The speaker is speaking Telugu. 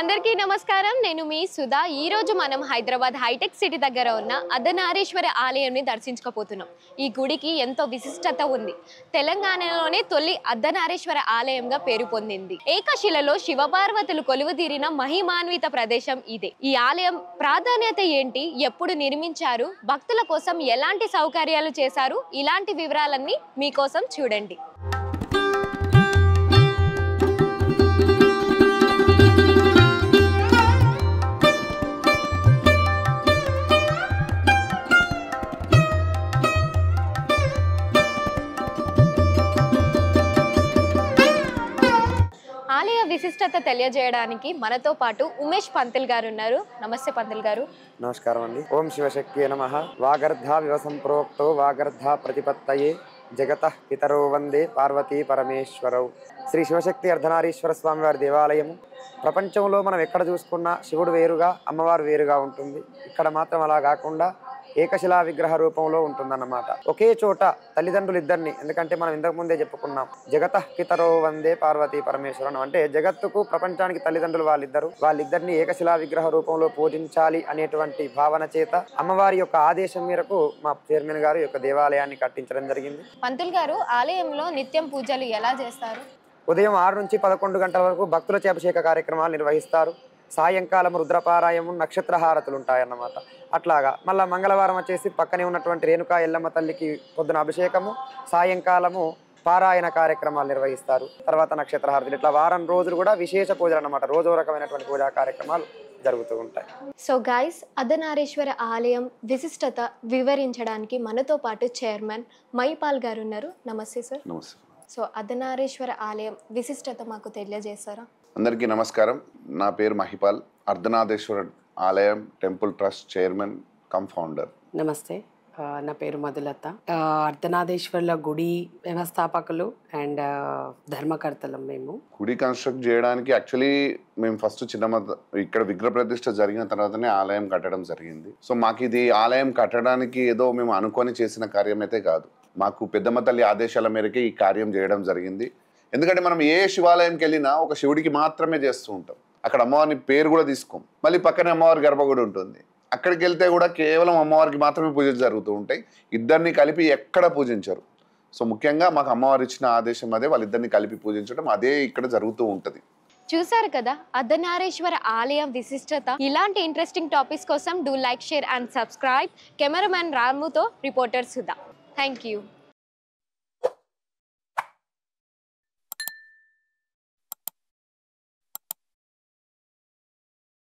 అందరికీ నమస్కారం. నేను మీ సుధా. ఈ రోజు మనం హైదరాబాద్ హైటెక్ సిటీ దగ్గర ఉన్న అర్ధనారీశ్వర ఆలయాన్ని దర్శించుకోబోతున్నాం. ఈ గుడికి ఎంతో విశిష్టత ఉంది. తెలంగాణలోనే తొలి అర్ధనారీశ్వర ఆలయంగా పేరు పొందింది. ఏకశిలలో శివపార్వతులు కొలువుదీరిన మహిమాన్విత ప్రదేశం ఇదే. ఈ ఆలయం ప్రాధాన్యత ఏంటి, ఎప్పుడు నిర్మించారు, భక్తుల కోసం ఎలాంటి సౌకర్యాలు చేశారు, ఇలాంటి వివరాలన్నీ మీకోసం చూడండి. ఆలయ విశిష్టత తెలియజేయడానికి మనతో పాటు ఉమేష్ పంతుల్ గారు ఉన్నారు. నమస్తే పంతుల్ గారు. నమస్కారం అండి. ఓం శివశక్తియే నమః. వాగర్ధా వివ సంప్రోక్తో వాగర్ధా ప్రతిపత్తయే జగతః పితరో వందే పార్వతీ పరమేశ్వరౌ. శ్రీ శివశక్తి అర్ధనారీశ్వర స్వామి వారి దేవాలయము. ప్రపంచంలో మనం ఎక్కడ చూసుకున్నా శివుడు వేరుగా అమ్మవారు వేరుగా ఉంటుంది. ఇక్కడ మాత్రం అలా కాకుండా ఏకశిలా విగ్రహ రూపంలో ఉంటుందన్నమాట. ఒకే చోట తల్లిదండ్రులు ఇద్దరిని, ఎందుకంటే మనం ఇంతకు ముందే చెప్పుకున్నాం జగతః పితరో వందే పార్వతీ పరమేశ్వరం, అంటే జగత్తుకు ప్రపంచానికి తల్లిదండ్రులు వాళ్ళిద్దరిని ఏకశిలా విగ్రహ రూపంలో పూజించాలి అనేటువంటి భావన చేత అమ్మవారి యొక్క ఆదేశం మేరకు మా చైర్మన్ గారు యొక్క దేవాలయాన్ని కట్టించడం జరిగింది. పంతుల్ గారు, ఆలయంలో నిత్యం పూజలు ఎలా చేస్తారు? ఉదయం 6 నుంచి 11 గంటల వరకు భక్తులచే అభిషేక కార్యక్రమాలు నిర్వహిస్తారు. సాయంకాలం రుద్రపారాయము, నక్షత్ర హారతులు ఉంటాయన్నమాట. అట్లాగా మళ్ళీ మంగళవారం వచ్చేసి పక్కనే ఉన్నటువంటి రేణుకా ఎల్లమ్మ తల్లికి పొద్దున అభిషేకము, సాయంకాలము పారాయణ కార్యక్రమాలు నిర్వహిస్తారు. తర్వాత నక్షత్ర హారతులు. ఇట్లా వారం రోజులు కూడా విశేష పూజలు అన్నమాట. రోజో రకమైనటువంటి పూజా కార్యక్రమాలు జరుగుతూ ఉంటాయి. సో గైస్, అర్ధనారీశ్వర ఆలయం విశిష్టత వివరించడానికి మనతో పాటు చైర్మన్ మైపాల్ గారు ఉన్నారు. నమస్తే సార్. నమస్తే. సో అర్ధనారీశ్వర ఆలయం విశిష్టత మాకు తెలియజేస్తారా? అందరికీ నమస్కారం. నా పేరు మహిపాల్, అర్ధనారీశ్వర ఆలయం temple trust chairman cum founder. నమస్తే, నా పేరు మధులత. అర్ధనారీశ్వర్ల గుడి వ్యవస్థాపకులు అండ్ ధర్మకర్తలం. మేము గుడి కన్స్ట్రక్ట్ చేయడానికి యాక్చువల్లీ మేము ఫస్ట్ ఇక్కడ విగ్రహ ప్రతిష్ఠ జరిగిన తర్వాతనే ఆలయం కట్టడం జరిగింది. సో మాకు ఇది ఆలయం కట్టడానికి ఏదో మేము అనుకొని చేసిన కార్యం అయితే కాదు. మాకు పెద్దమ్మ తల్లి ఆదేశాల మేరకే ఈ కార్యం చేయడం జరిగింది. ఎందుకంటే మనం ఏ శివాలయంకి వెళ్ళినా ఒక శివుడికి మాత్రమే చేస్తూ ఉంటాం. అక్కడ అమ్మవారిని పేరు కూడా తీసుకోం. మళ్ళీ పక్కనే అమ్మవారి గర్భగుడి ఉంటుంది. అక్కడికి వెళ్తే కూడా కేవలం అమ్మవారికి మాత్రమే పూజలు జరుగుతూ ఉంటాయి. ఇద్దరిని కలిపి ఎక్కడ పూజించరు. సో ముఖ్యంగా మాకు అమ్మవారు ఇచ్చిన ఆదేశం అదే, వాళ్ళిద్దరిని కలిపి పూజించడం అదే ఇక్కడ జరుగుతూ ఉంటుంది. చూసారు కదా అర్ధనారీశ్వర ఆలయం విశిష్టత. ఇలాంటి ఇంట్రెస్టింగ్ టాపిక్స్ కోసం do like, share and subscribe. Cameraman రాముతో రిపోర్టర్ సుధా. Thank you.